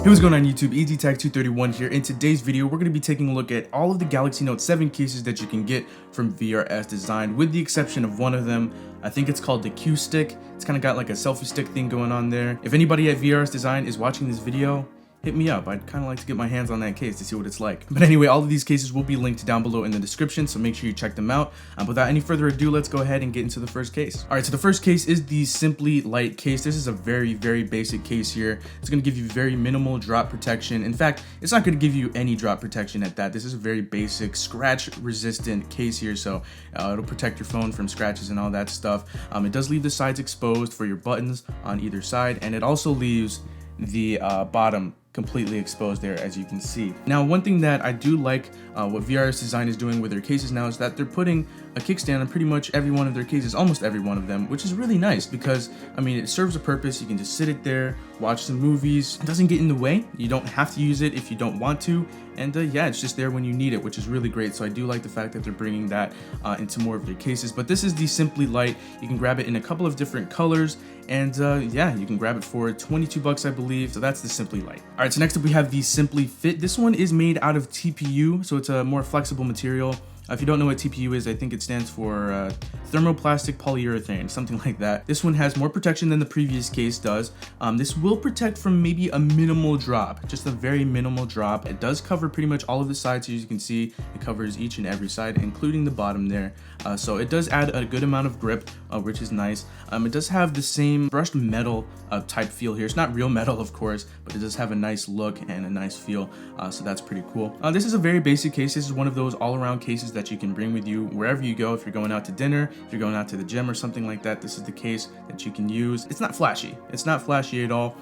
Hey, what's going on YouTube? EasyTech231 here. In today's video, we're going to be taking a look at all of the Galaxy Note 7 cases that you can get from VRS Design, with the exception of one of them. I think it's called the Q stick. It's kind of got like a selfie stick thing going on there. If anybody at VRS Design is watching this video, hit me up. I'd kind of like to get my hands on that case to see what it's like. But anyway, all of these cases will be linked down below in the description, so make sure you check them out. Without any further ado, let's go ahead and get into the first case. All right, so the first case is the Simply Light case. This is a very basic case here. It's going to give you very minimal drop protection. In fact, it's not going to give you any drop protection at that. This is a very basic scratch resistant case here, so it'll protect your phone from scratches and all that stuff. It does leave the sides exposed for your buttons on either side, and it also leaves the bottom completely exposed there, as you can see. Now, one thing that I do like what VRS Design is doing with their cases now is that they're putting a kickstand on pretty much every one of their cases, almost every one of them, which is really nice because, I mean, it serves a purpose. You can just sit it there, watch some movies. It doesn't get in the way. You don't have to use it if you don't want to. And yeah, it's just there when you need it, which is really great. So I do like the fact that they're bringing that into more of their cases. But this is the Simply Light. You can grab it in a couple of different colors. And yeah, you can grab it for 22 bucks, I believe. So that's the Simply Light. All right, so next up we have the Simply Fit. This one is made out of TPU, so it's a more flexible material. If you don't know what TPU is, I think it stands for thermoplastic polyurethane, something like that. This one has more protection than the previous case does. This will protect from maybe a minimal drop, just a very minimal drop. It does cover pretty much all of the sides, as you can see. It covers each and every side, including the bottom there. So it does add a good amount of grip, which is nice. It does have the same brushed metal type feel here. It's not real metal, of course, but it does have a nice look and a nice feel. So that's pretty cool. This is a very basic case. This is one of those all-around cases that you can bring with you wherever you go. If you're going out to dinner, if you're going out to the gym or something like that, this is the case that you can use. It's not flashy. It's not flashy at all.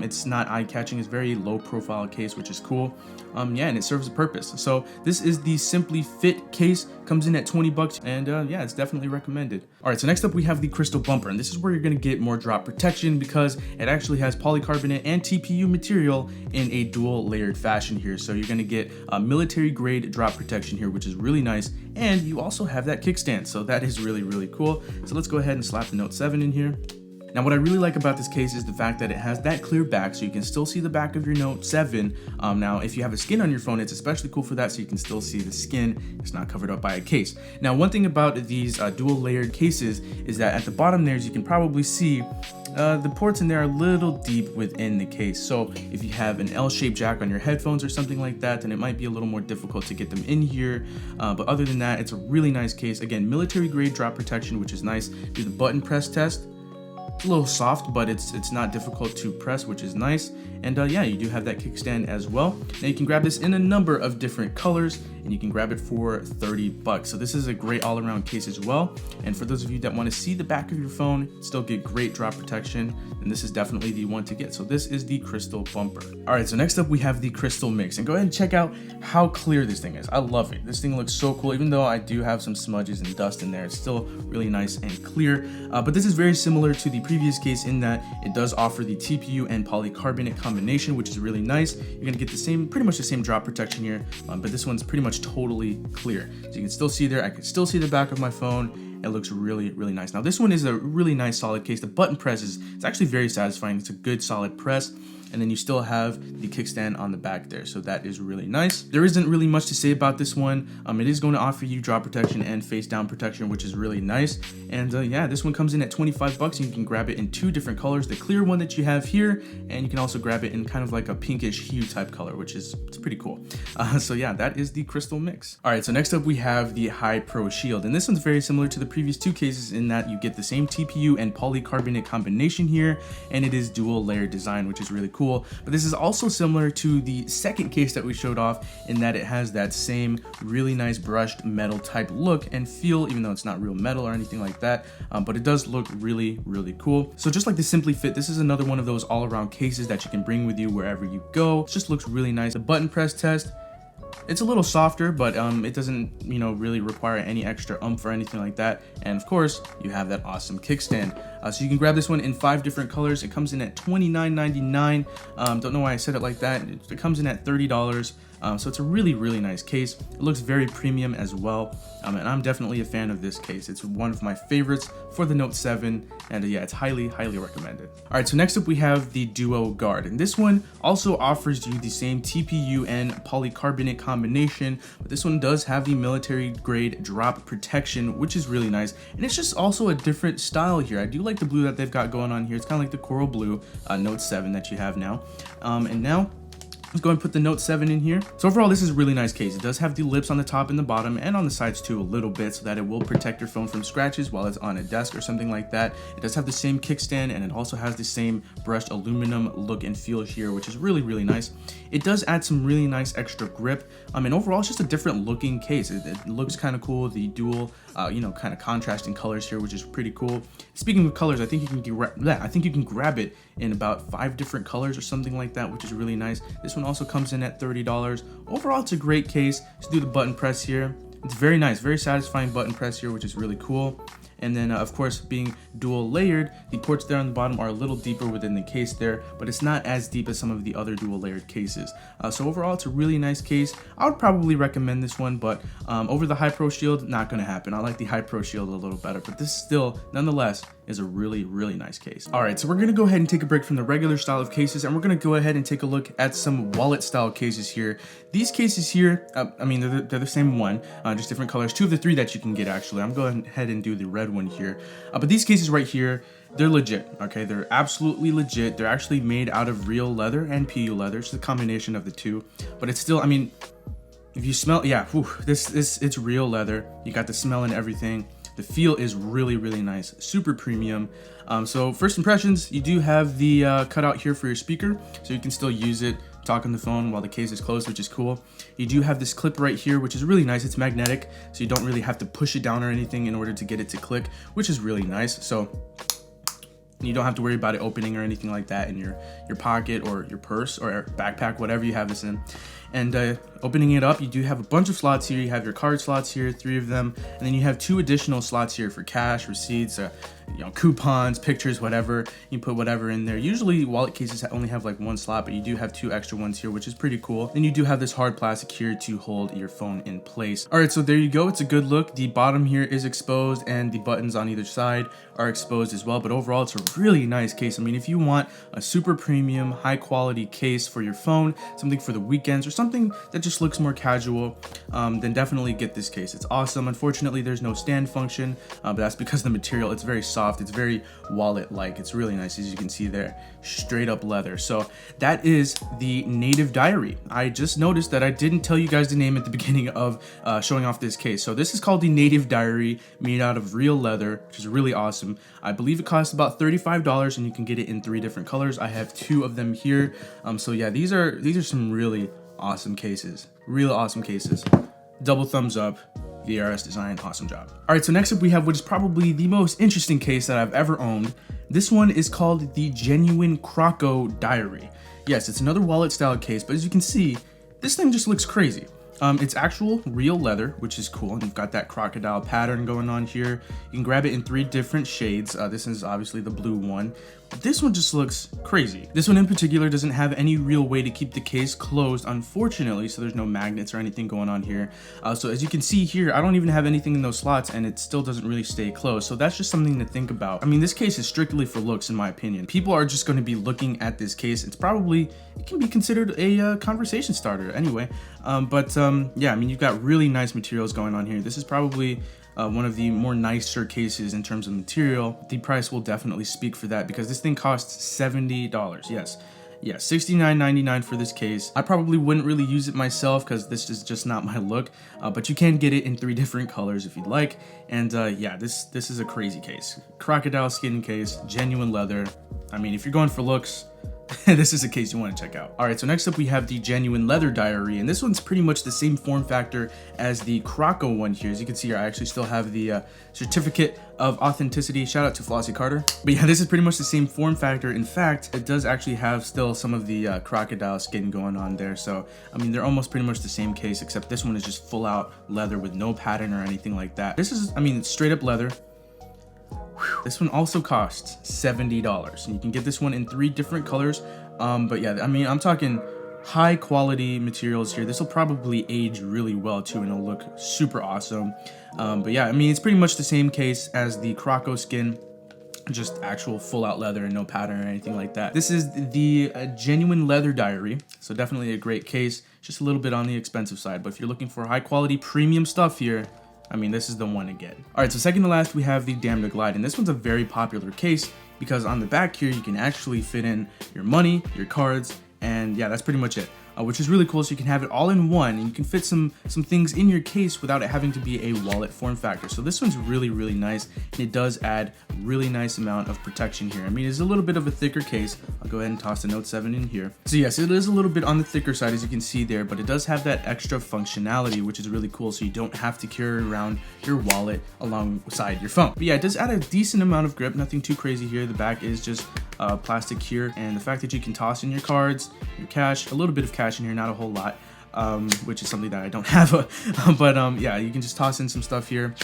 It's not eye-catching. It's very low-profile case, which is cool. Yeah, and it serves a purpose. So this is the Simply Fit case. Comes in at 20 bucks, and yeah, it's definitely recommended. All right, so next up we have the Crystal Bumper, and this is where you're gonna get more drop protection because it actually has polycarbonate and TPU material in a dual layered fashion here. So you're gonna get military grade drop protection here, which is really nice. And you also have that kickstand, so that is really cool. So let's go ahead and slap the Note 7 in here. Now, what I really like about this case is the fact that it has that clear back, so you can still see the back of your Note 7. Now, if you have a skin on your phone, it's especially cool for that, so you can still see the skin. It's not covered up by a case. Now, one thing about these dual layered cases is that at the bottom there, as you can probably see, the ports in there are a little deep within the case. So if you have an L-shaped jack on your headphones or something like that, then it might be a little more difficult to get them in here. But other than that, it's a really nice case. Again, military grade drop protection, which is nice. Do the button press test. It's a little soft, but it's not difficult to press, which is nice. And yeah, you do have that kickstand as well. Now you can grab this in a number of different colors, and you can grab it for 30 bucks. So this is a great all-around case as well. And for those of you that want to see the back of your phone, still get great drop protection, then this is definitely the one to get. So this is the Crystal Bumper. All right, so next up we have the Crystal Mix, and go ahead and check out how clear this thing is. I love it. This thing looks so cool. Even though I do have some smudges and dust in there, it's still really nice and clear. But this is very similar to the previous case in that it does offer the TPU and polycarbonate combination, which is really nice. You're gonna get the same, pretty much the same drop protection here, but this one's pretty much totally clear. So you can still see there, I can still see the back of my phone. It looks really nice. Now this one is a really nice solid case. The button press it's actually very satisfying. It's a good solid press. And then you still have the kickstand on the back there, so that is really nice. There isn't really much to say about this one. It is going to offer you drop protection and face down protection, which is really nice. And yeah, this one comes in at 25 bucks, and you can grab it in two different colors, the clear one that you have here, and you can also grab it in kind of like a pinkish hue type color, which is pretty cool. So yeah, that is the Crystal Mix. All right, so next up we have the High Pro Shield, and this one's very similar to the previous two cases in that you get the same TPU and polycarbonate combination here, and it is dual layer design, which is really cool. But this is also similar to the second case that we showed off in that it has that same really nice brushed metal type look and feel, even though it's not real metal or anything like that, but it does look really cool. So just like the Simply Fit, this is another one of those all-around cases that you can bring with you wherever you go. It just looks really nice. The button press test, it's a little softer, but it doesn't, really require any extra oomph or anything like that. And of course, you have that awesome kickstand. So you can grab this one in 5 different colors. It comes in at $29.99. Don't know why I said it like that. It comes in at $30. So it's a really nice case. It looks very premium as well, and I'm definitely a fan of this case. It's one of my favorites for the Note 7, and yeah, it's highly recommended. All right, so next up we have the Duo Guard, and this one also offers you the same TPU and polycarbonate combination, but this one does have the military grade drop protection, which is really nice, and it's just also a different style here. I do like the blue that they've got going on here. It's kind of like the coral blue Note 7 that you have now, and now let's go and put the Note 7 in here. So overall, this is a really nice case. It does have the lips on the top and the bottom and on the sides too a little bit, so that it will protect your phone from scratches while it's on a desk or something like that. It does have the same kickstand, and it also has the same brushed aluminum look and feel here, which is really nice. It does add some really nice extra grip. And overall, it's just a different looking case. It looks kind of cool. The dual, kind of contrasting colors here, which is pretty cool. Speaking of colors, I think you can grab it in about 5 different colors or something like that, which is really nice. This one also comes in at $30. Overall, it's a great case. Let's do the button press here. It's very nice, very satisfying button press here, which is really cool. And then of course, being dual layered, the ports there on the bottom are a little deeper within the case there, but it's not as deep as some of the other dual layered cases. So overall, it's a really nice case. I would probably recommend this one, but over the High Pro Shield, not gonna happen. I like the High Pro Shield a little better, but this still, nonetheless, is a really nice case. All right, so we're gonna go ahead and take a break from the regular style of cases, and we're gonna go ahead and take a look at some wallet style cases here. These cases here, they're the same one, just different colors. 2 of the 3 that you can get, actually. I'm going ahead and do the red one here. But these cases right here, they're legit, okay? They're absolutely legit. They're actually made out of real leather and PU leather. It's a combination of the two, but it's still, if you smell, yeah, it's real leather. You got the smell and everything. The feel is really nice, super premium. So first impressions, you do have the cutout here for your speaker, so you can still use it, talk on the phone while the case is closed, which is cool. You do have this clip right here, which is really nice. It's magnetic, so you don't really have to push it down or anything in order to get it to click, which is really nice. So you don't have to worry about it opening or anything like that in your pocket or your purse or backpack, whatever you have this in. And opening it up, you do have a bunch of slots here. You have your card slots here, 3 of them, and then you have 2 additional slots here for cash, receipts, coupons, pictures, whatever. You put whatever in there. Usually wallet cases only have like 1 slot, but you do have 2 extra ones here, which is pretty cool. Then you do have this hard plastic here to hold your phone in place. All right, so there you go. It's a good look. The bottom here is exposed, and the buttons on either side are exposed as well. But overall, it's a really nice case. If you want a super premium, high quality case for your phone, something for the weekends or something that just looks more casual, then definitely get this case. It's awesome. Unfortunately, there's no stand function, but that's because the material, it's very soft. It's very wallet-like. It's really nice, as you can see there. Straight up leather. So that is the Native Diary. I just noticed that I didn't tell you guys the name at the beginning of showing off this case. So this is called the Native Diary, made out of real leather, which is really awesome. I believe it costs about $35, and you can get it in 3 different colors. I have 2 of them here. So yeah, these are some really awesome cases. Real awesome cases. Double thumbs up. VRS design, awesome job. All right, so next up we have what is probably the most interesting case that I've ever owned. This one is called the Genuine Kronicle Diary. Yes, it's another wallet style case, but as you can see, this thing just looks crazy. It's actual real leather, which is cool, and you've got that crocodile pattern going on here. You can grab it in 3 different shades. This is obviously the blue one. But this one just looks crazy. This one in particular doesn't have any real way to keep the case closed, unfortunately, so there's no magnets or anything going on here. So as you can see here, I don't even have anything in those slots, and it still doesn't really stay closed. So that's just something to think about. This case is strictly for looks, in my opinion. People are just going to be looking at this case. It can be considered a conversation starter anyway. Yeah, you've got really nice materials going on here. This is probably one of the more nicer cases in terms of material. The price will definitely speak for that, because this thing costs $70. Yes, $69.99 for this case. I probably wouldn't really use it myself because this is just not my look, but you can get it in 3 different colors if you'd like. And yeah, this is a crazy case. Crocodile skin case, genuine leather. If you're going for looks, this is a case you want to check out. All right, so next up we have the Genuine Leather Diary, and this one's pretty much the same form factor as the Kronicle one here. As you can see here, I actually still have the certificate of authenticity. Shout out to Flossie Carter. But yeah, this is pretty much the same form factor. In fact, it does actually have still some of the crocodile skin going on there. So, they're almost pretty much the same case, except this one is just full out leather with no pattern or anything like that. This is, it's straight up leather. This one also costs $70, and you can get this one in 3 different colors. But yeah, I'm talking high quality materials here. This will probably age really well too, and it'll look super awesome. But yeah, I mean, it's pretty much the same case as the Kronicle skin, just actual full out leather and no pattern or anything like that. This is the genuine leather diary, so definitely a great case, just a little bit on the expensive side, but if you're looking for high quality premium stuff here, I mean, this is the one to get. All right, so second to last, we have the Damn to Glide, and this one's a very popular case because on the back here, you can actually fit in your money, your cards, and yeah, that's pretty much it. Which is really cool, so you can have it all in one, and you can fit some things in your case without it having to be a wallet form factor. So this one's really, really nice, and it does add really nice amount of protection here. I mean, it's a little bit of a thicker case. I'll go ahead and toss the Note 7 in here. So yes, it is a little bit on the thicker side, as you can see there, but it does have that extra functionality, which is really cool, so you don't have to carry around your wallet alongside your phone. But yeah, it does add a decent amount of grip, nothing too crazy here. The back is just plastic here, and the fact that you can toss in your cards, your cash, a little bit of cash in here, not a whole lot, which is something that I don't have, but yeah, you can just toss in some stuff here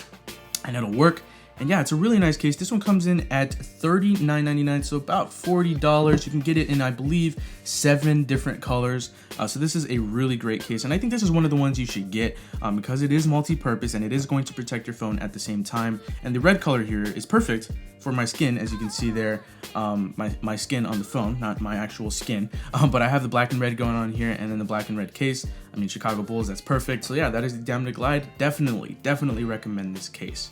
and it'll work. And yeah, it's a really nice case. This one comes in at $39.99, so about $40. You can get it in, I believe, 7 different colors. So this is a really great case, and I think this is one of the ones you should get because it is multi-purpose and it is going to protect your phone at the same time. And the red color here is perfect for my skin, as you can see there, my skin on the phone, not my actual skin, but I have the black and red going on here, and then the black and red case. I mean, Chicago Bulls, that's perfect. So yeah, that is the Damn to Glide. Definitely recommend this case.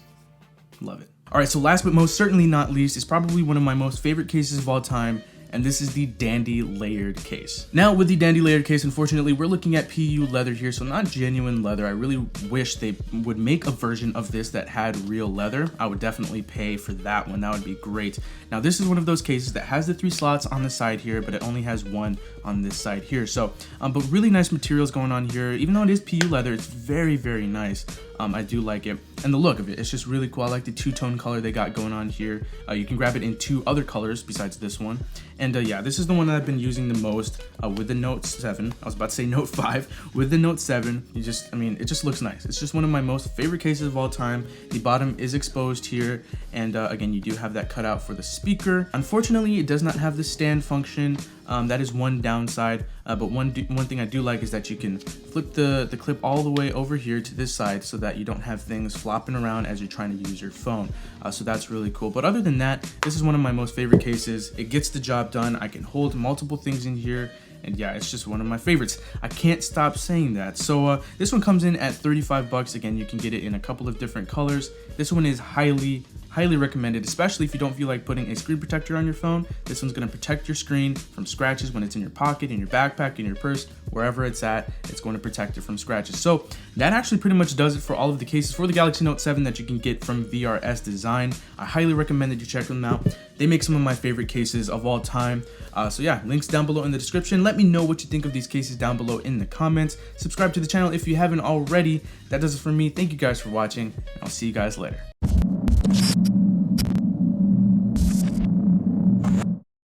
Love it. All right, so last but most certainly not least is probably one of my most favorite cases of all time, and this is the Dandy Layered case. Now, with the Dandy Layered case, unfortunately, we're looking at PU leather here, so not genuine leather. I really wish they would make a version of this that had real leather. I would definitely pay for that one. That would be great. Now, this is one of those cases that has the 3 slots on the side here, but it only has 1 on this side here. So, but really nice materials going on here. Even though it is PU leather, it's very, very nice. I do like it, and the look of it, it's just really cool. I like the 2-tone color they got going on here. You can grab it in 2 other colors besides this one, and yeah, this is the one that I've been using the most with the Note 7. I was about to say Note 5. With the Note 7, I mean, it just looks nice. It's just one of my most favorite cases of all time. The bottom is exposed here, and again, you do have that cutout for the speaker. Unfortunately, it does not have the stand function. That is one downside, but one thing I do like is that you can flip the clip all the way over here to this side so that you don't have things flopping around as you're trying to use your phone. So that's really cool. But other than that, this is one of my most favorite cases. It gets the job done. I can hold multiple things in here, and yeah, it's just one of my favorites. I can't stop saying that. So this one comes in at 35 bucks. Again, you can get it in a couple of different colors. This one is highly recommended, especially if you don't feel like putting a screen protector on your phone. This one's going to protect your screen from scratches when it's in your pocket, in your backpack, in your purse, wherever it's at. It's going to protect it from scratches. So that actually pretty much does it for all of the cases for the Galaxy Note 7 that you can get from VRS Design. I highly recommend that you check them out. They make some of my favorite cases of all time. So yeah, links down below in the description. Let me know what you think of these cases down below in the comments. Subscribe to the channel if you haven't already. That does it for me. Thank you guys for watching, and I'll see you guys later.